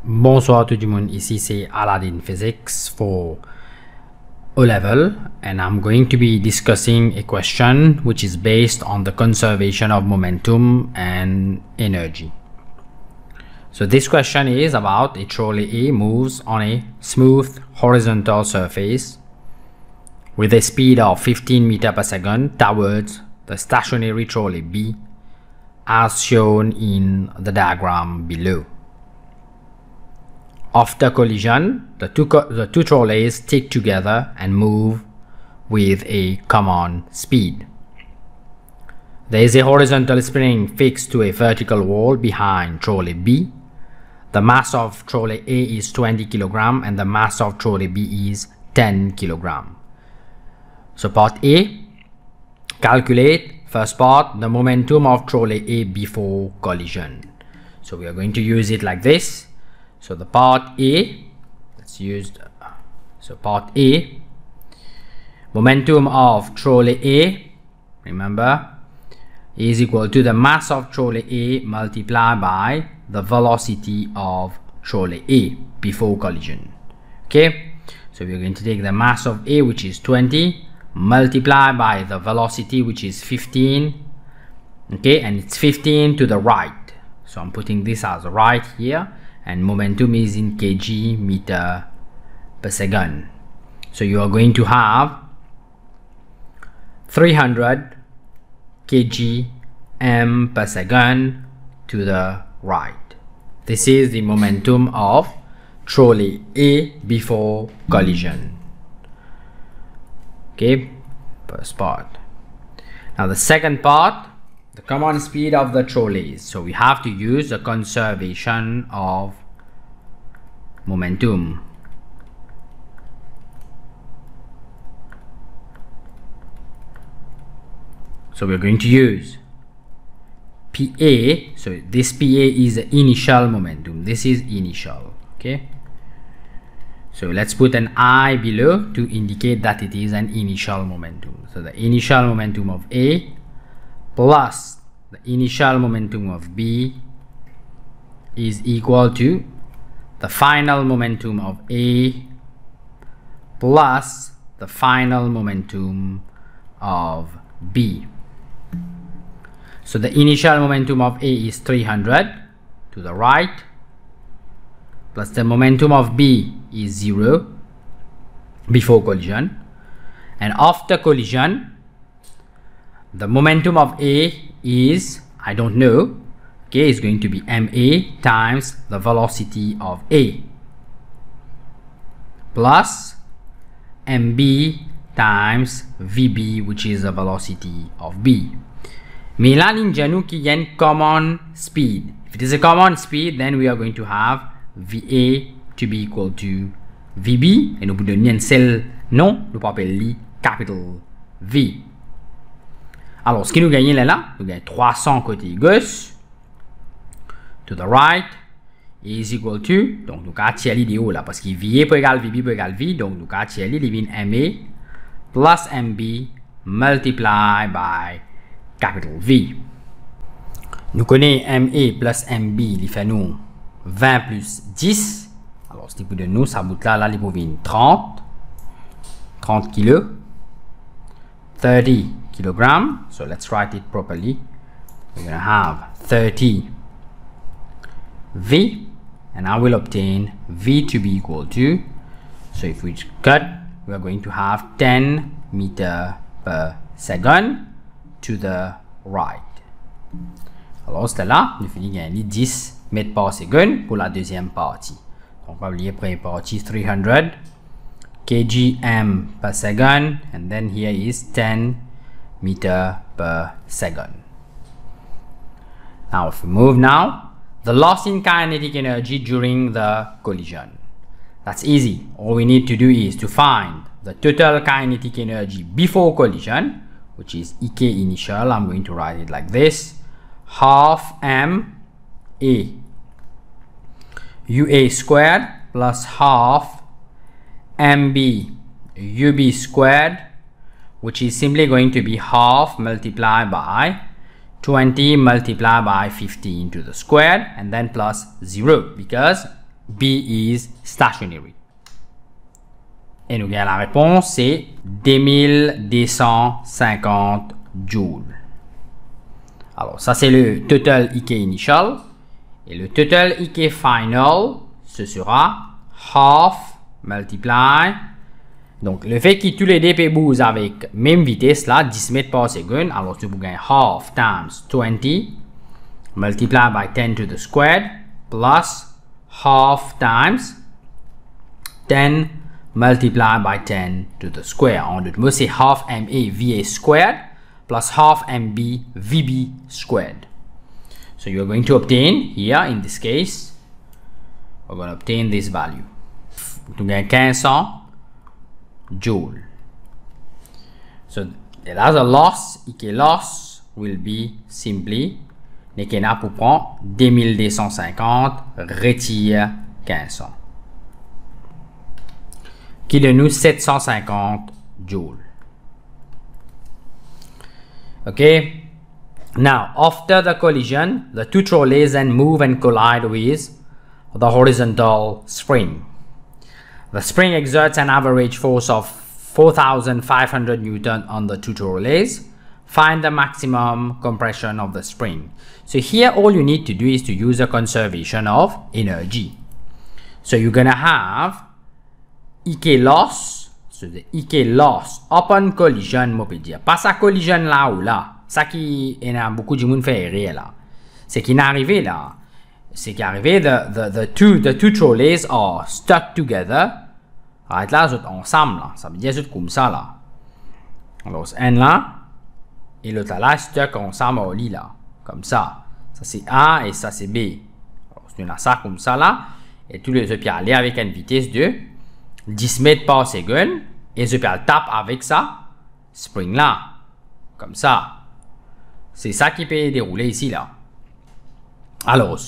Bonsoir tout le monde, ici c'est Aladdin Physics for O-Level, and I'm going to be discussing a question which is based on the conservation of momentum and energy. So this question is about a trolley A moves on a smooth horizontal surface with a speed of 15 meters per second towards the stationary trolley B as shown in the diagram below. After collision, the two trolleys stick together and move with a common speed. There is a horizontal spring fixed to a vertical wall behind trolley B. The mass of trolley A is 20 kg and the mass of trolley B is 10 kg. So part A, calculate first part the momentum of trolley A before collision. So we are going to use it like this. So the part A, let's use part A, momentum of trolley A, remember, is equal to the mass of trolley A multiplied by the velocity of trolley A before collision. Okay, so we're going to take the mass of A, which is 20, multiplied by the velocity, which is 15. Okay, and it's 15 to the right, so I'm putting this as right here, and momentum is in kg meter per second. So you are going to have 300 kg m per second to the right. This is the momentum of trolley A before collision. Okay, first part. Now the second part, the common speed of the trolleys. So we have to use the conservation of momentum. So we're going to use PA. So this PA is the initial momentum. This is initial. Okay. So let's put an I below to indicate that it is an initial momentum. So the initial momentum of A plus the initial momentum of B is equal to the final momentum of A plus the final momentum of B. So the initial momentum of A is 300 to the right, plus the momentum of B is 0 before collision, and after collision the momentum of A is, I don't know, okay, is going to be ma times the velocity of A plus mb times vb, which is the velocity of B. Mais là, nous qui a common speed. If it is a common speed, then we are going to have VA to be equal to VB, et nous donner un seul nom, nous appelons capital V. Alors, ce qui nous gagne là, nous gagnons 300 côté gauche, to the right, is equal to, donc nous avons tiré l'idée là, parce que VA peut égal VB peut égal V, donc nous avons tiré l'idée MA plus MB multiplied by capital V. Nous connaissons MA plus MB, il fait nous 20 plus 10. Alors, c'est pour de nous, ça bout là, il peut 30 kg, 30 kg. So let's write it properly. We're going to have 30 V, and I will obtain V to be equal to, so if we cut, we are going to have 10 meters per second to the right. Alors c'est là, nous finissons gagner 10 mètres par seconde pour la deuxième partie. Donc on va oublier première partie 300 kg/m per second, and then here is 10 meters per second. Now if we move now, the loss in kinetic energy during the collision. That's easy. All we need to do is to find the total kinetic energy before collision, which is EK initial. I'm going to write it like this: half m a UA squared plus half mb UB squared, which is simply going to be half multiplied by 20 multiplied by 15 to the square, and then plus 0, because B is stationary. Et nous avons la réponse, c'est 2250 joules. Alors, ça c'est le total IK initial. Et le total IK final, ce sera half multiply. Donc, le fait que tous les DP bougent avec même vitesse là, 10 mètres par seconde, alors tu peux gagner half times 20 multiply by 10 to the squared plus half times 10 multiply by 10 to the square. En d'autres mots, c'est half MA VA squared plus half MB VB squared. So you're going to obtain here, in this case, we're going to obtain this value. Tu gagnes 1500 joule. So as a loss, IK loss will be simply, Nekena pour prendre 2250, retire 1500. Qui donne nous 750 joules. Okay. Now, after the collision, the two trolleys then move and collide with the horizontal spring. The spring exerts an average force of 4,500 Newton on the two trolleys. Find the maximum compression of the spring. So here all you need to do is to use a conservation of energy. So you're gonna have IK loss. So the IK loss upon collision, moi peut dire pas sa collision là ou là. Ça qui a beaucoup de monde fait errer là. C'est qui est arrivé là. C'est qui est arrivé the two trolleys are stuck together. Right là, ils sont ensemble là. Ça veut dire c'est comme ça là. Alors c'est N là. Et l'autre là, stuck ensemble au lit là. Comme ça. Ça c'est A et ça c'est B. Alors c'est ça comme ça là. Et tous les autres aller avec une vitesse de 10 mètres par seconde. Et je peux taper avec ça. Spring là. Comme ça. C'est ça qui peut dérouler ici là. Alors,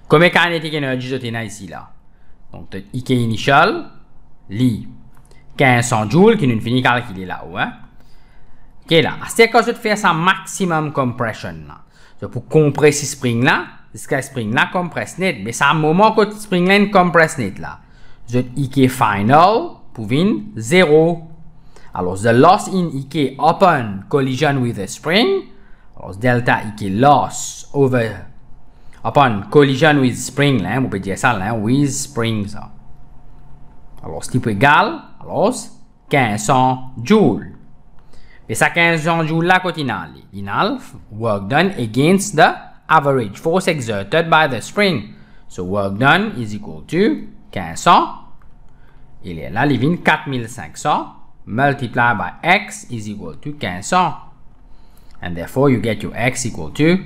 comme kinetic energy je tenais ici là. Donc, IK initial, li 1500 joules qui nous finit calculer là-haut. Hein? Ok là. C'est quand je fais ça maximum compression là. Donc, pour compresser spring là, ce spring là compresse net. Mais c'est un moment que spring là compresse net là. Je IK final pour venir 0. Alors, the loss in IK upon collision with the spring. Alors, delta IK loss over upon collision with spring, là, on peut dire ça, là, with spring, ça. Alors, c'est égal, alors, 1500 joules. Et ça, 1500 joules, là, continental, work done against the average force exerted by the spring. So, work done is equal to 1500. Il est là, il vient 4500, multiplied by x is equal to 1500. And therefore, you get your x equal to,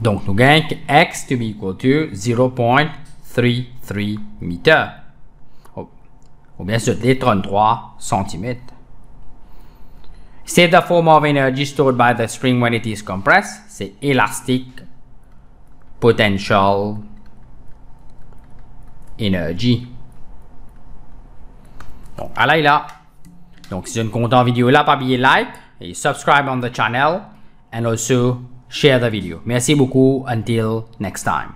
donc nous gagnons x to be equal to 0.33 meter. Ou bien sûr, 33 cm. C'est the form of energy stored by the spring when it is compressed. C'est elastic potential energy. Donc, à là. Donc, si vous êtes content de la vidéo là, pas oublier like. Et subscribe on the channel and also share the video. Merci beaucoup. Until next time.